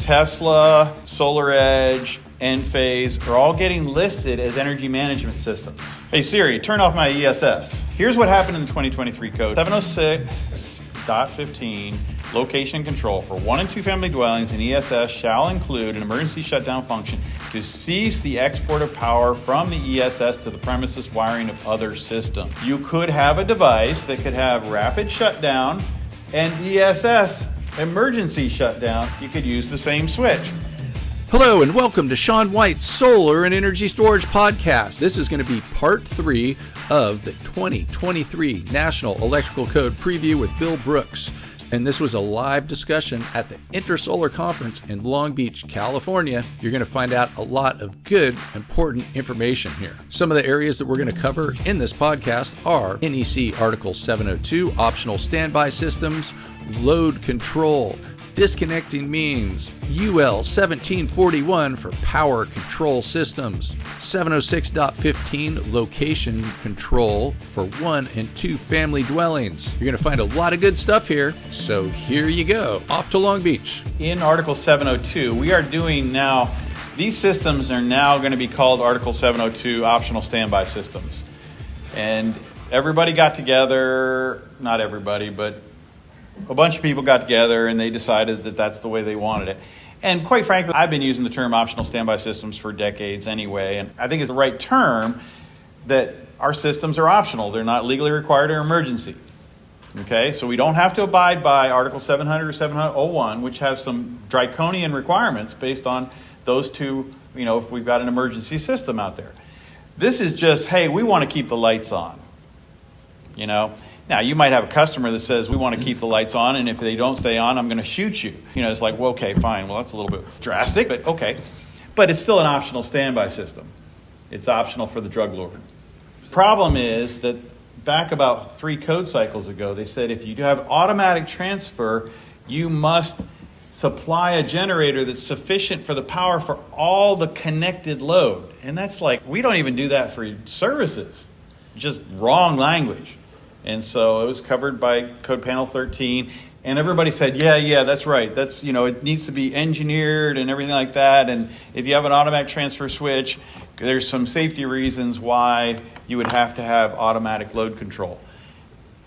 Tesla, SolarEdge, Enphase are all getting listed as energy management systems. Hey Siri, turn off my ESS. Here's what happened in the 2023 code. 706.15, location control for 1 and 2 family dwellings in ESS shall include an emergency shutdown function to cease the export of power from the ESS to the premises wiring of other systems. You could have a device that could have rapid shutdown and ESS emergency shutdown. You could use the same switch. Hello and welcome to Sean White's Solar and Energy Storage Podcast. This is going to be part 3 of the 2023 National Electrical Code Preview with Bill Brooks. And this was a live discussion at the Intersolar Conference in Long Beach, California. You're going to find out a lot of good, important information here. Some of the areas that we're going to cover in this podcast are NEC Article 702, optional standby systems, load control, disconnecting means, UL 1741 for power control systems, 706.15 location control for 1 and 2 family dwellings. You're going to find a lot of good stuff here, so here you go. Off to Long Beach. In Article 702, we are doing now, these systems are now going to be called Article 702 optional standby systems. And everybody got together, not everybody, but a bunch of people got together and they decided that that's the way they wanted it. And quite frankly, I've been using the term optional standby systems for decades anyway, and I think it's the right term that our systems are optional. They're not legally required or emergency. Okay, so we don't have to abide by Article 700 or 701, which have some draconian requirements based on those two, if we've got an emergency system out there. This is just, hey, we want to keep the lights on, Now, you might have a customer that says, we want to keep the lights on, and if they don't stay on, I'm going to shoot you. It's like, well, okay, fine. Well, that's a little bit drastic, but okay. But it's still an optional standby system. It's optional for the drug lord. The problem is that back about 3 code cycles ago, they said if you do have automatic transfer, you must supply a generator that's sufficient for the power for all the connected load. And that's like, we don't even do that for services. Just wrong language. And so it was covered by Code Panel 13, and everybody said, yeah, that's right. That's, it needs to be engineered and everything like that. And if you have an automatic transfer switch, there's some safety reasons why you would have to have automatic load control.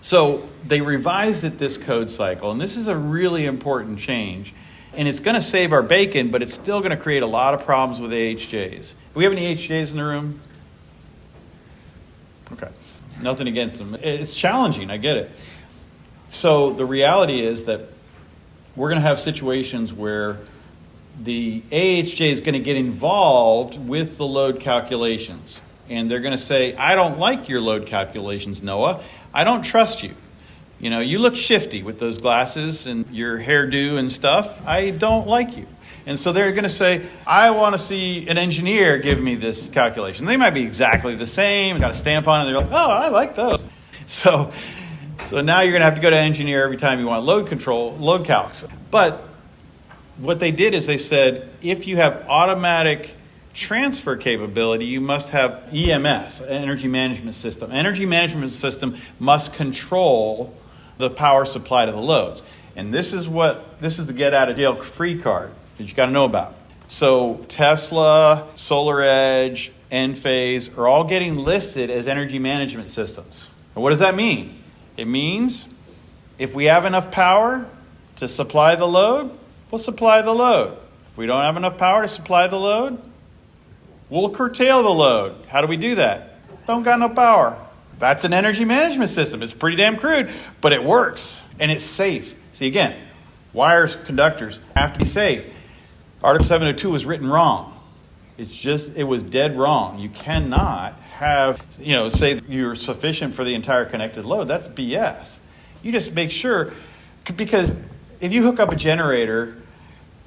So they revised it this code cycle, and this is a really important change. And it's going to save our bacon, but it's still going to create a lot of problems with AHJs. Do we have any AHJs in the room? Okay. Nothing against them. It's challenging, I get it. So the reality is that we're going to have situations where the AHJ is going to get involved with the load calculations. And they're going to say, I don't like your load calculations, Noah. I don't trust you. You look shifty with those glasses and your hairdo and stuff. I don't like you. And so they're going to say, I want to see an engineer give me this calculation. They might be exactly the same, got a stamp on it, and they're like, oh, I like those. So now you're going to have to go to engineer every time you want load control, load calcs. But what they did is they said, if you have automatic transfer capability, you must have EMS, energy management system. Energy management system must control the power supply to the loads. And this is the get out of jail free card that you got to know about. So Tesla, SolarEdge, Enphase are all getting listed as energy management systems. And what does that mean? It means if we have enough power to supply the load, we'll supply the load. If we don't have enough power to supply the load, we'll curtail the load. How do we do that? Don't got no power. That's an energy management system. It's pretty damn crude, but it works and it's safe. See, again, wires, conductors have to be safe. Article 702 was written wrong. It was dead wrong. You cannot have, say you're sufficient for the entire connected load. That's BS. You just make sure, because if you hook up a generator,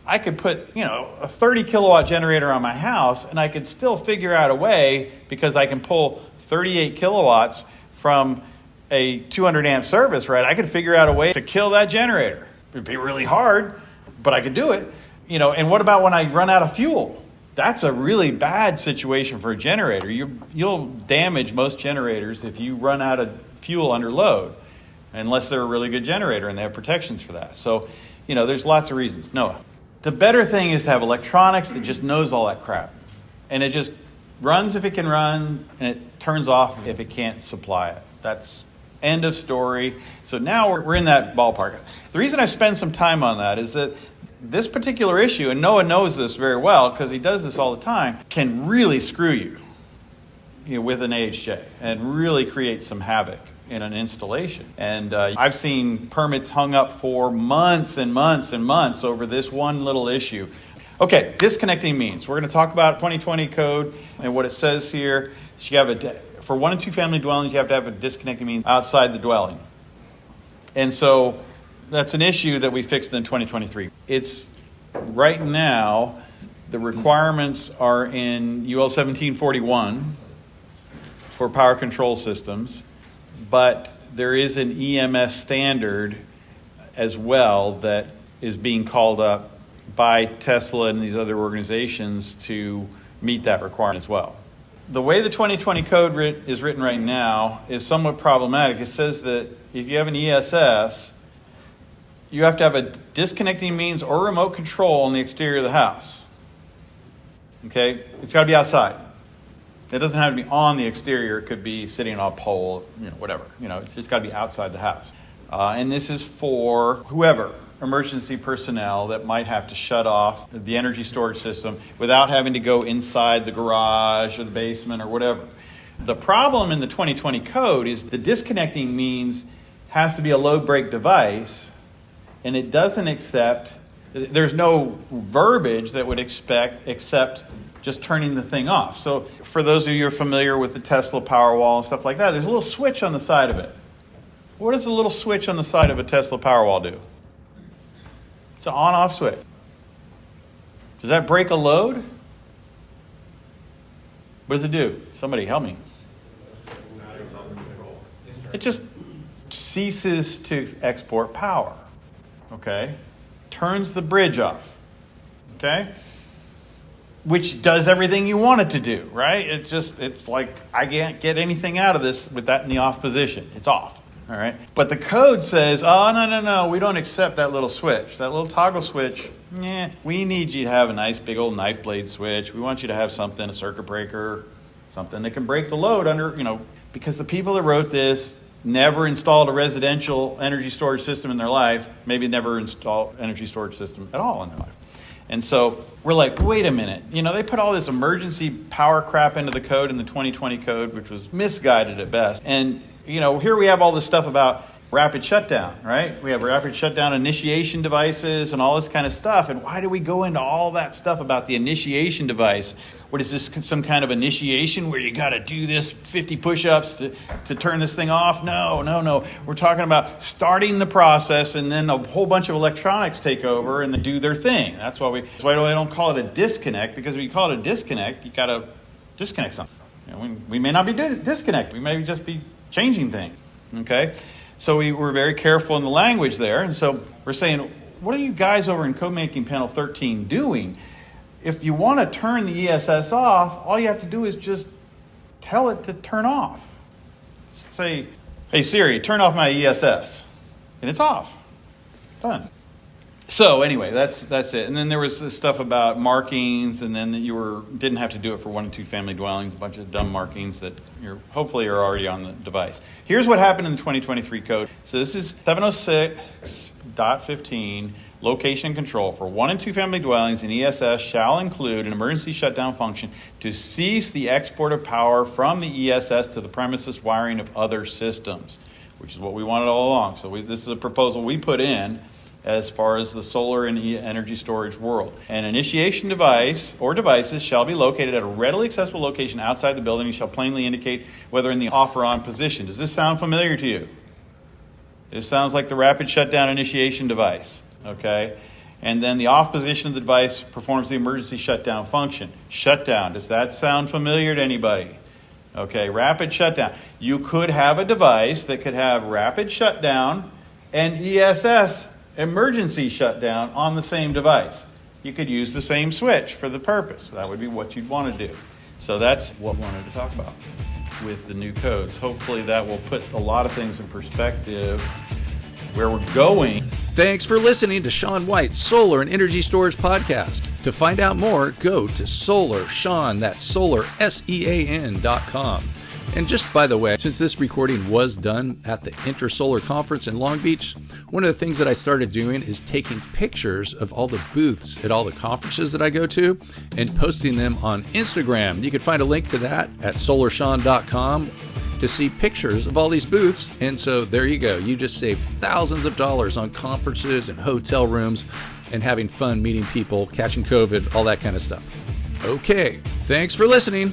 I could put, a 30 kilowatt generator on my house, and I could still figure out a way, because I can pull 38 kilowatts from a 200 amp service, right? I could figure out a way to kill that generator. It'd be really hard, but I could do it. And what about when I run out of fuel? That's a really bad situation for a generator. You'll damage most generators if you run out of fuel under load, unless they're a really good generator and they have protections for that. So, there's lots of reasons. Noah. The better thing is to have electronics that just knows all that crap. And it just runs if it can run, and it turns off if it can't supply it. That's end of story. So now we're in that ballpark. The reason I spend some time on that is that this particular issue, and Noah knows this very well because he does this all the time, can really screw you, with an AHJ and really create some havoc in an installation. And I've seen permits hung up for months and months and months over this one little issue. Okay, disconnecting means. We're going to talk about 2020 code and what it says here. So you have for 1 and 2 family dwellings, you have to have a disconnecting means outside the dwelling. And so that's an issue that we fixed in 2023. It's right now, the requirements are in UL 1741 for power control systems, but there is an EMS standard as well that is being called up by Tesla and these other organizations to meet that requirement as well. The way the 2020 code is written right now is somewhat problematic. It says that if you have an ESS, you have to have a disconnecting means or remote control on the exterior of the house. Okay? It's got to be outside. It doesn't have to be on the exterior. It could be sitting on a pole, whatever. It's just got to be outside the house. And this is for whoever, emergency personnel that might have to shut off the energy storage system without having to go inside the garage or the basement or whatever. The problem in the 2020 code is the disconnecting means has to be a load break device, and it doesn't accept, there's no verbiage that would accept just turning the thing off. So for those of you who are familiar with the Tesla Powerwall and stuff like that, there's a little switch on the side of it. What does the little switch on the side of a Tesla Powerwall do? It's an on-off switch. Does that break a load? What does it do? Somebody help me. It just ceases to export power. Okay? Turns the bridge off. Okay? Which does everything you want it to do, right? It's like I can't get anything out of this with that in the off position. It's off. All right. But the code says, no, we don't accept that little switch. That little toggle switch, we need you to have a nice big old knife blade switch. We want you to have something, a circuit breaker, something that can break the load under, because the people that wrote this never installed a residential energy storage system in their life, maybe never installed energy storage system at all in their life. And so we're like, wait a minute. They put all this emergency power crap into the code in the 2020 code, which was misguided at best. And here we have all this stuff about rapid shutdown, right? We have rapid shutdown initiation devices and all this kind of stuff. And why do we go into all that stuff about the initiation device? What is this, some kind of initiation where you got to do this 50 push-ups to turn this thing off? No. We're talking about starting the process, and then a whole bunch of electronics take over and they do their thing. That's why I don't call it a disconnect, because if you call it a disconnect, you got to disconnect something. We may not be disconnect. We may just be changing things, okay? So we were very careful in the language there. And so we're saying, what are you guys over in Code Making Panel 13 doing? If you want to turn the ESS off, all you have to do is just tell it to turn off. Say, hey Siri, turn off my ESS. And it's off. Done. So anyway, that's it. And then there was this stuff about markings, and then you didn't have to do it for 1 and 2 family dwellings, a bunch of dumb markings that hopefully are already on the device. Here's what happened in the 2023 code. So this is 706.15, location control. For 1 and 2 family dwellings, an ESS shall include an emergency shutdown function to cease the export of power from the ESS to the premises wiring of other systems, which is what we wanted all along. So this is a proposal we put in as far as the solar and energy storage world. An initiation device or devices shall be located at a readily accessible location outside the building and shall plainly indicate whether in the off or on position. Does this sound familiar to you? This sounds like the rapid shutdown initiation device, okay? And then the off position of the device performs the emergency shutdown function. Shutdown, does that sound familiar to anybody? Okay, rapid shutdown. You could have a device that could have rapid shutdown and ESS, emergency shutdown, on the same device. You could use the same switch for the purpose. That would be what you'd want to do. So that's what we wanted to talk about with the new codes. Hopefully that will put a lot of things in perspective where we're going. Thanks for listening to Sean White's Solar and Energy Storage Podcast. To find out more, go to SolarSean, that's Solar, SEAN.com. And just by the way, since this recording was done at the Intersolar conference in Long Beach, one of the things that I started doing is taking pictures of all the booths at all the conferences that I go to and posting them on Instagram. You can find a link to that at SolarSean.com to see pictures of all these booths. And so there you go. You just saved thousands of dollars on conferences and hotel rooms and having fun meeting people, catching COVID, all that kind of stuff. Okay, thanks for listening.